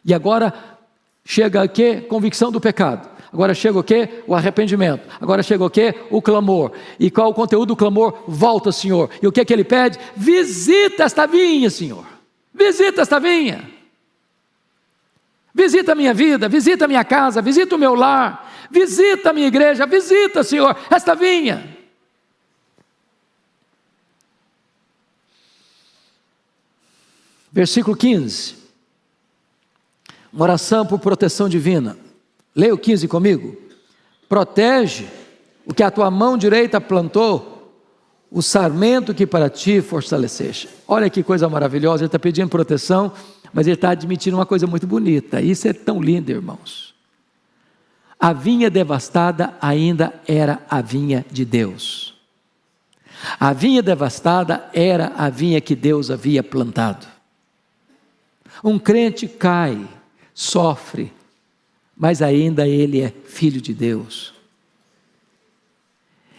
E agora chega o quê? Convicção do pecado. Agora chega o quê? O arrependimento. Agora chega o quê? O clamor. E qual o conteúdo do clamor? Volta, Senhor. E o que ele pede? Visita esta vinha, Senhor. Visita esta vinha. Visita a minha vida, visita a minha casa, visita o meu lar. Visita a minha igreja, visita, Senhor, esta vinha. Versículo 15. Uma oração por proteção divina. Leia o 15 comigo. Protege o que a tua mão direita plantou, o sarmento que para ti fortaleceste. Olha que coisa maravilhosa, ele está pedindo proteção, mas ele está admitindo uma coisa muito bonita. Isso é tão lindo, irmãos. A vinha devastada ainda era a vinha de Deus. A vinha devastada era a vinha que Deus havia plantado. Um crente cai, sofre, mas ainda ele é filho de Deus.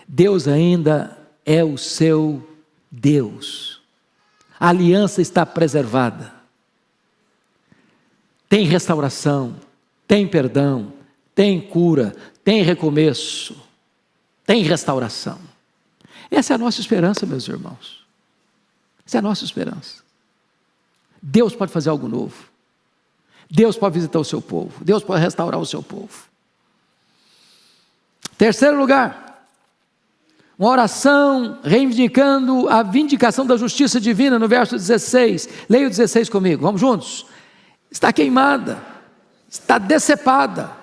Deus ainda é o seu Deus. A aliança está preservada. Tem restauração, tem perdão, tem cura, tem recomeço, tem restauração. Essa é a nossa esperança, meus irmãos. Essa é a nossa esperança. Deus pode fazer algo novo. Deus pode visitar o seu povo. Deus pode restaurar o seu povo. Terceiro lugar, uma oração reivindicando a vindicação da justiça divina no verso 16. Leia o 16 comigo, vamos juntos. Está queimada, está decepada.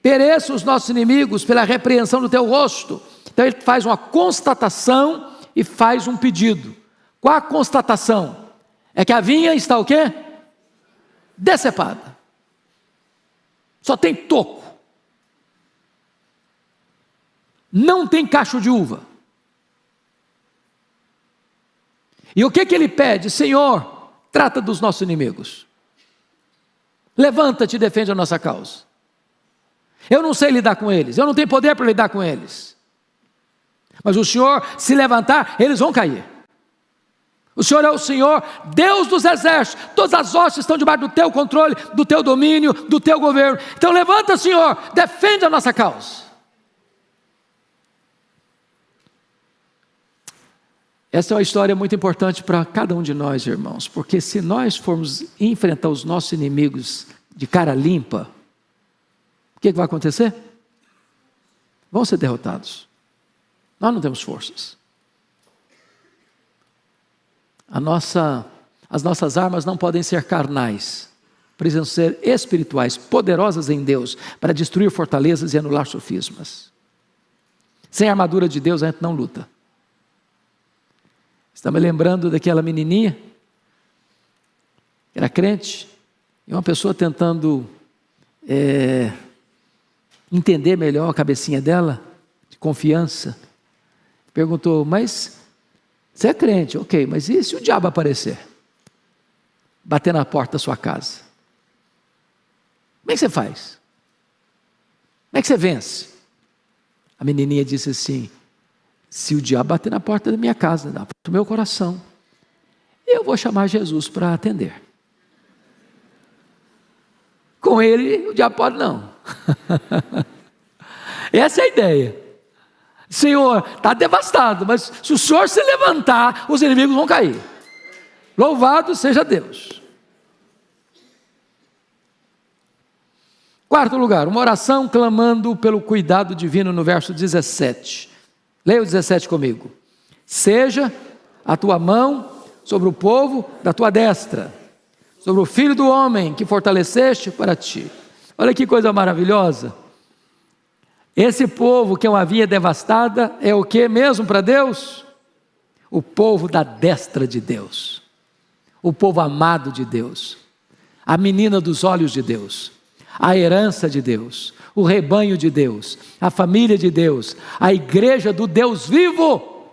Pereçam os nossos inimigos pela repreensão do teu rosto. Então ele faz uma constatação e faz um pedido. Qual a constatação? É que a vinha está o quê? Decepada. Só tem toco. Não tem cacho de uva. E o que ele pede? Senhor, trata dos nossos inimigos. Levanta-te e defende a nossa causa. Eu não sei lidar com eles, eu não tenho poder para lidar com eles. Mas o Senhor, se levantar, eles vão cair. O Senhor é o Senhor, Deus dos exércitos. Todas as hostes estão debaixo do teu controle, do teu domínio, do teu governo. Então levanta, Senhor, defende a nossa causa. Essa é uma história muito importante para cada um de nós, irmãos, porque se nós formos enfrentar os nossos inimigos de cara limpa, o que vai acontecer? Vão ser derrotados. Nós não temos forças. As nossas armas não podem ser carnais, precisam ser espirituais, poderosas em Deus, para destruir fortalezas e anular sofismas. Sem a armadura de Deus a gente não luta. Está me lembrando daquela menininha, que era crente, e uma pessoa tentando entender melhor a cabecinha dela, de confiança, perguntou, mas você é crente, ok, mas e se o diabo aparecer? Bater na porta da sua casa? Como é que você faz? Como é que você vence? A menininha disse assim, se o diabo bater na porta da minha casa, na porta do meu coração, eu vou chamar Jesus para atender. Com ele, o diabo pode não. Essa é a ideia. Senhor, está devastado, mas se o Senhor se levantar, os inimigos vão cair. Louvado seja Deus. Quarto lugar, uma oração clamando pelo cuidado divino no verso 17. Leia o 17 comigo. Seja a tua mão sobre o povo da tua destra, sobre o filho do homem que fortaleceste para ti. Olha que coisa maravilhosa. Esse povo que é uma vinha devastada é o que mesmo para Deus? O povo da destra de Deus, o povo amado de Deus, a menina dos olhos de Deus, a herança de Deus, o rebanho de Deus, a família de Deus, a igreja do Deus vivo.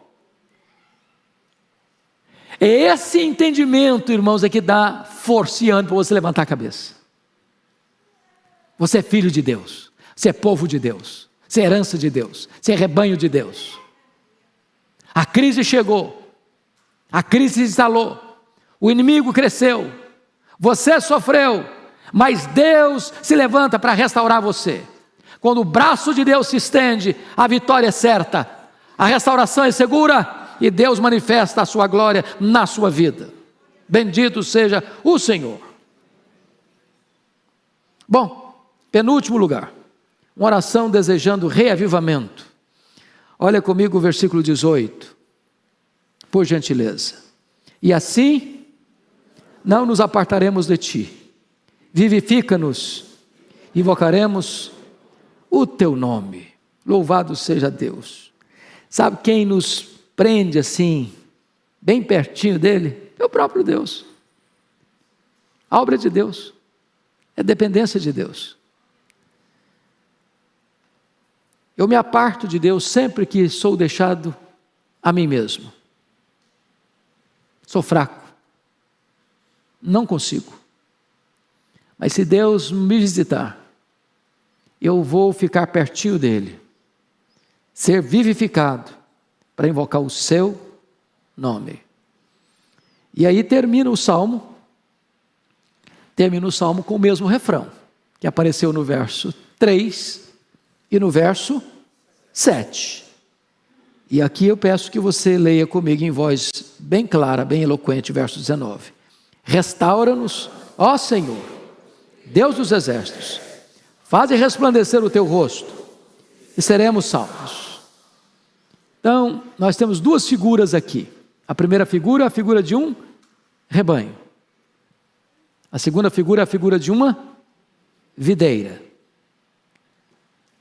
É esse entendimento, irmãos, é que dá força e ânimo para você levantar a cabeça. Você é filho de Deus, você é povo de Deus, você é herança de Deus, você é rebanho de Deus. A crise chegou, a crise se instalou, o inimigo cresceu, você sofreu, mas Deus se levanta para restaurar você. Quando o braço de Deus se estende, a vitória é certa, a restauração é segura e Deus manifesta a sua glória na sua vida. Bendito seja o Senhor. Bom, penúltimo lugar, uma oração desejando reavivamento. Olha comigo o versículo 18, por gentileza. E assim, não nos apartaremos de ti, vivifica-nos, invocaremos o teu nome. Louvado seja Deus. Sabe quem nos prende assim, bem pertinho dele? É o próprio Deus. A obra de Deus, é dependência de Deus. Eu me aparto de Deus sempre que sou deixado a mim mesmo. Sou fraco, não consigo. Mas se Deus me visitar, eu vou ficar pertinho dele, ser vivificado para invocar o seu nome. E aí termina o salmo com o mesmo refrão, que apareceu no verso 3 e no verso 7. E aqui eu peço que você leia comigo em voz bem clara, bem eloquente, verso 19. Restaura-nos, ó Senhor, Deus dos exércitos, faze resplandecer o teu rosto e seremos salvos. Então, nós temos duas figuras aqui. A primeira figura é a figura de um rebanho. A segunda figura é a figura de uma videira.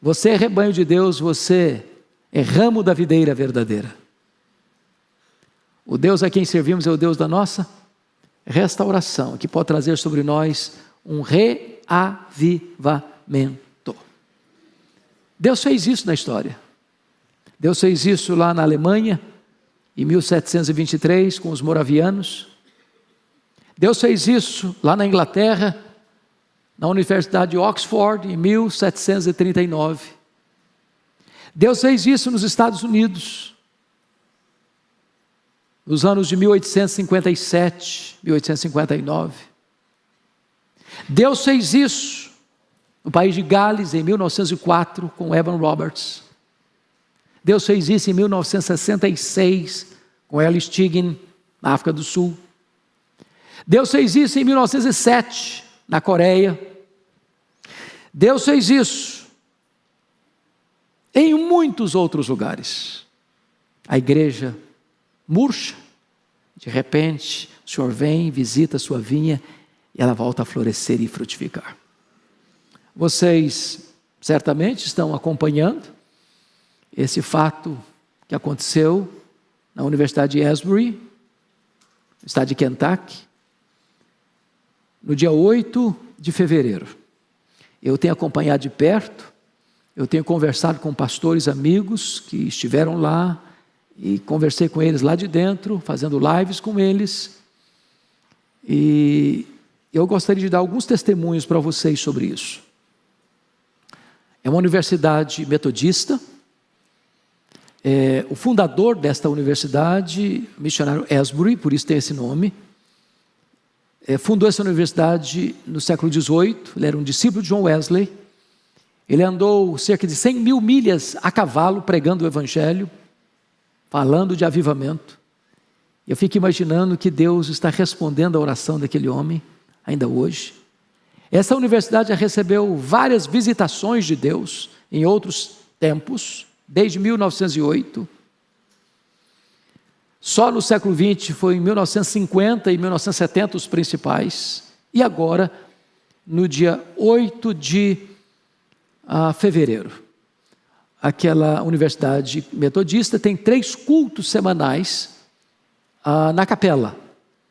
Você é rebanho de Deus, você é ramo da videira verdadeira. O Deus a quem servimos é o Deus da nossa restauração, que pode trazer sobre nós um reavivamento. Deus fez isso na história. Deus fez isso lá na Alemanha, em 1723, com os moravianos. Deus fez isso lá na Inglaterra, na Universidade de Oxford, em 1739. Deus fez isso nos Estados Unidos, nos anos de 1857, 1859. Deus fez isso no país de Gales, em 1904, com Evan Roberts. Deus fez isso em 1966, com Eli Stiggin, na África do Sul. Deus fez isso em 1907, na Coreia. Deus fez isso em muitos outros lugares. A igreja murcha, de repente, o Senhor vem, visita a sua vinha e ela volta a florescer e frutificar. Vocês certamente estão acompanhando esse fato que aconteceu na Universidade de Asbury, no estado de Kentucky, no dia 8 de fevereiro. Eu tenho acompanhado de perto, eu tenho conversado com pastores amigos que estiveram lá, e conversei com eles lá de dentro, fazendo lives com eles, e eu gostaria de dar alguns testemunhos para vocês sobre isso. É uma universidade metodista. O fundador desta universidade, missionário Asbury, por isso tem esse nome, fundou essa universidade no século XVIII. Ele era um discípulo de John Wesley. Ele andou cerca de 100 mil milhas a cavalo pregando o evangelho, falando de avivamento. Eu fico imaginando que Deus está respondendo à oração daquele homem ainda hoje. Essa universidade já recebeu várias visitações de Deus em outros tempos, desde 1908. Só no século XX foi em 1950 e 1970 os principais. E agora, no dia 8 de fevereiro, aquela universidade metodista tem 3 cultos semanais na capela.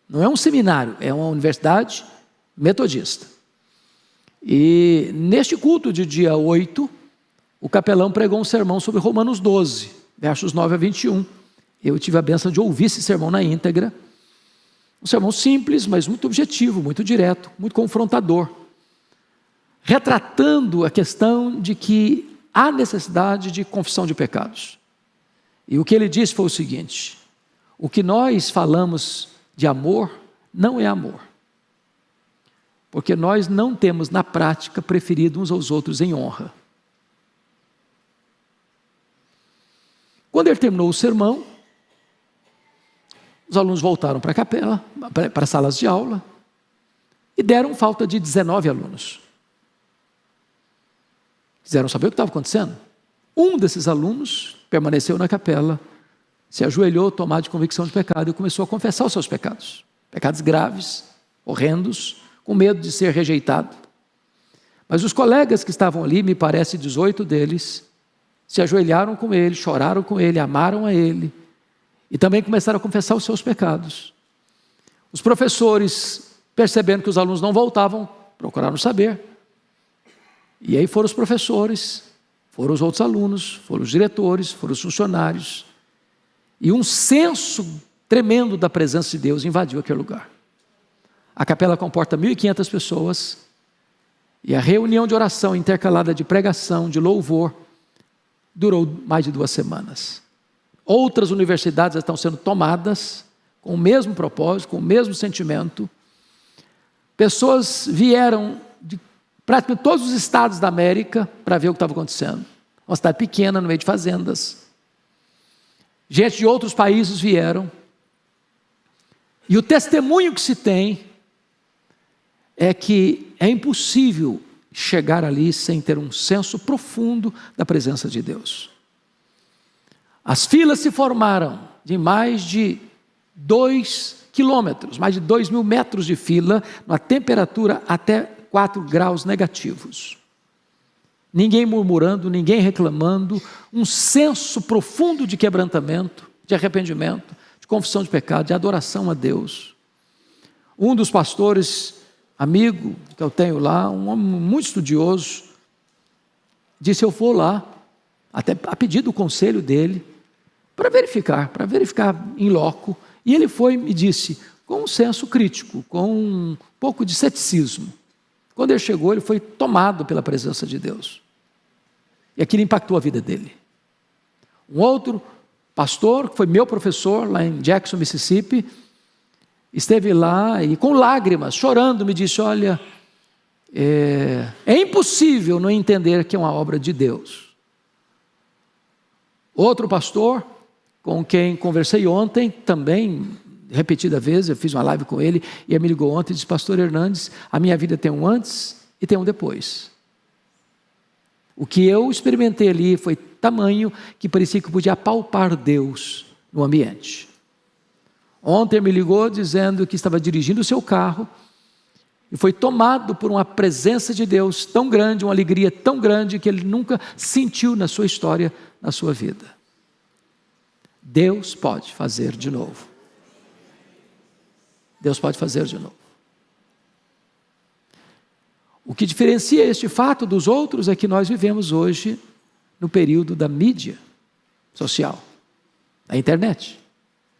Não é um seminário, é uma universidade metodista. E neste culto de dia 8, o capelão pregou um sermão sobre Romanos 12, versos 9 a 21. Eu tive a bênção de ouvir esse sermão na íntegra. Um sermão simples, mas muito objetivo, muito direto, muito confrontador, retratando a questão de que há necessidade de confissão de pecados. E o que ele disse foi o seguinte: o que nós falamos de amor não é amor, porque nós não temos na prática preferido uns aos outros em honra. Quando ele terminou o sermão, os alunos voltaram para a capela, para as salas de aula, e deram falta de 19 alunos. Quiseram saber o que estava acontecendo. Um desses alunos permaneceu na capela, se ajoelhou, tomado de convicção de pecado, e começou a confessar os seus pecados. Pecados graves, horrendos, com medo de ser rejeitado. Mas os colegas que estavam ali, me parece 18 deles, se ajoelharam com ele, choraram com ele, amaram a ele, e também começaram a confessar os seus pecados. Os professores, percebendo que os alunos não voltavam, procuraram saber. E aí foram os professores, foram os outros alunos, foram os diretores, foram os funcionários. E um senso tremendo da presença de Deus invadiu aquele lugar. A capela comporta 1.500 pessoas, e a reunião de oração intercalada de pregação, de louvor, durou mais de 2 semanas. Outras universidades estão sendo tomadas com o mesmo propósito, com o mesmo sentimento. Pessoas vieram de praticamente todos os estados da América para ver o que estava acontecendo. Uma cidade pequena, no meio de fazendas. Gente de outros países vieram. E o testemunho que se tem é que é impossível chegar ali sem ter um senso profundo da presença de Deus. As filas se formaram de mais de 2 quilômetros, mais de 2.000 metros de fila, numa temperatura até 4 graus negativos. Ninguém murmurando, ninguém reclamando, um senso profundo de quebrantamento, de arrependimento, de confissão de pecado, de adoração a Deus. Um dos pastores, amigo que eu tenho lá, um homem muito estudioso, disse: eu vou lá, até a pedido do conselho dele, para verificar em loco. E ele foi e me disse, com um senso crítico, com um pouco de ceticismo. Quando ele chegou, ele foi tomado pela presença de Deus. E aquilo impactou a vida dele. Um outro pastor, que foi meu professor lá em Jackson, Mississippi, esteve lá e com lágrimas, chorando, me disse: olha, é impossível não entender que é uma obra de Deus. Outro pastor, com quem conversei ontem, também, repetida vez, eu fiz uma live com ele, e ele me ligou ontem e disse: pastor Hernandes, a minha vida tem um antes e tem um depois. O que eu experimentei ali foi tamanho que parecia que eu podia apalpar Deus no ambiente. Ontem me ligou dizendo que estava dirigindo o seu carro e foi tomado por uma presença de Deus tão grande, uma alegria tão grande que ele nunca sentiu na sua história, na sua vida. Deus pode fazer de novo. Deus pode fazer de novo. O que diferencia este fato dos outros é que nós vivemos hoje no período da mídia social, da internet.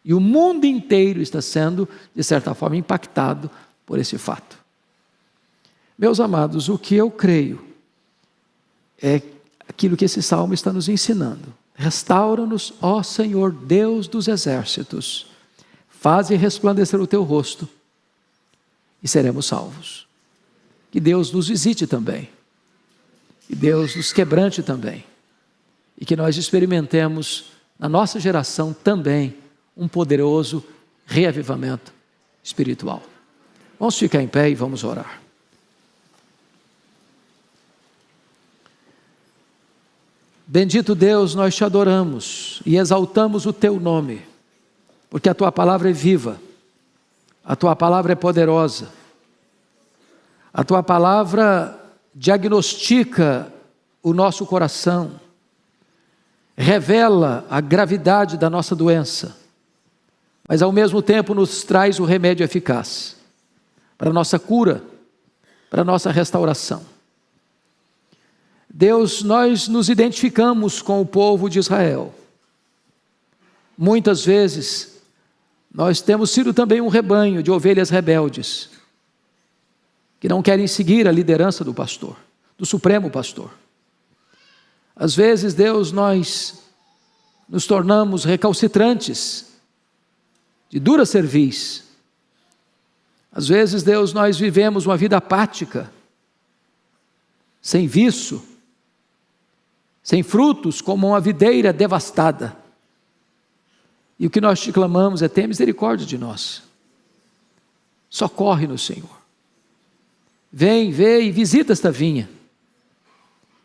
E o mundo inteiro está sendo, de certa forma, impactado por esse fato. Meus amados, o que eu creio é aquilo que esse salmo está nos ensinando. Restaura-nos, ó Senhor, Deus dos exércitos. Faze resplandecer o teu rosto e seremos salvos. Que Deus nos visite também. Que Deus nos quebrante também. E que nós experimentemos na nossa geração também um poderoso reavivamento espiritual. Vamos ficar em pé e vamos orar. Bendito Deus, nós te adoramos e exaltamos o teu nome, porque a tua palavra é viva, a tua palavra é poderosa, a tua palavra diagnostica o nosso coração, revela a gravidade da nossa doença, mas ao mesmo tempo nos traz o remédio eficaz para a nossa cura, para a nossa restauração. Deus, nós nos identificamos com o povo de Israel. Muitas vezes, nós temos sido também um rebanho de ovelhas rebeldes, que não querem seguir a liderança do pastor, do supremo pastor. Às vezes, Deus, nós nos tornamos recalcitrantes, de dura cerviz. Às vezes, Deus, nós vivemos uma vida apática, sem viço, sem frutos, como uma videira devastada. E o que nós te clamamos é: tenha misericórdia de nós. Socorre-nos, Senhor. Vem e visita esta vinha.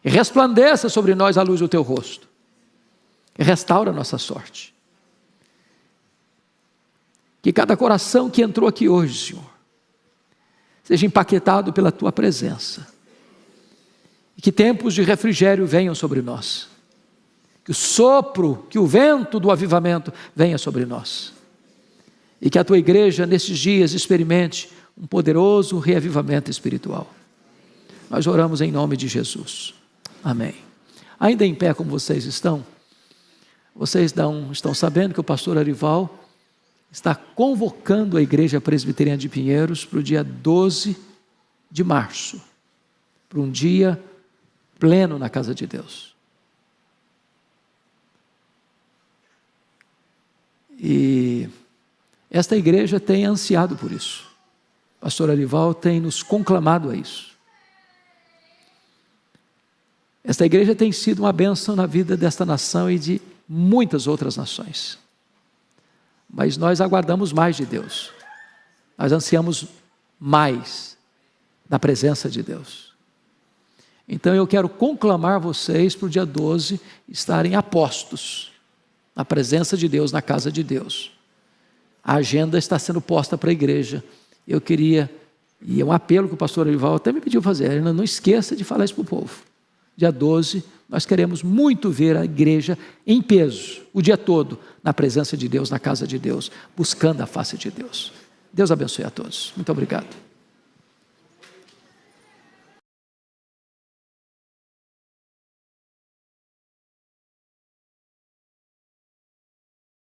E resplandeça sobre nós a luz do teu rosto. E restaura a nossa sorte. Que cada coração que entrou aqui hoje, Senhor, seja impactado pela tua presença. E que tempos de refrigério venham sobre nós. Que o sopro, que o vento do avivamento venha sobre nós. E que a tua igreja nesses dias experimente um poderoso reavivamento espiritual. Nós oramos em nome de Jesus. Amém. Ainda em pé como vocês estão, vocês estão sabendo que o pastor Arival está convocando a Igreja Presbiteriana de Pinheiros para o dia 12 de março, para um dia pleno na casa de Deus. E esta igreja tem ansiado por isso. O pastor Arival tem nos conclamado a isso. Esta igreja tem sido uma bênção na vida desta nação e de muitas outras nações. Mas nós aguardamos mais de Deus. Nós ansiamos mais da presença de Deus. Então eu quero conclamar vocês para o dia 12 estarem apostos na presença de Deus, na casa de Deus. A agenda está sendo posta para a igreja. Eu queria, e é um apelo que o pastor Arival até me pediu fazer: não esqueça de falar isso para o povo. dia 12, nós queremos muito ver a igreja em peso, o dia todo, na presença de Deus, na casa de Deus, buscando a face de Deus. Deus abençoe a todos. Muito obrigado.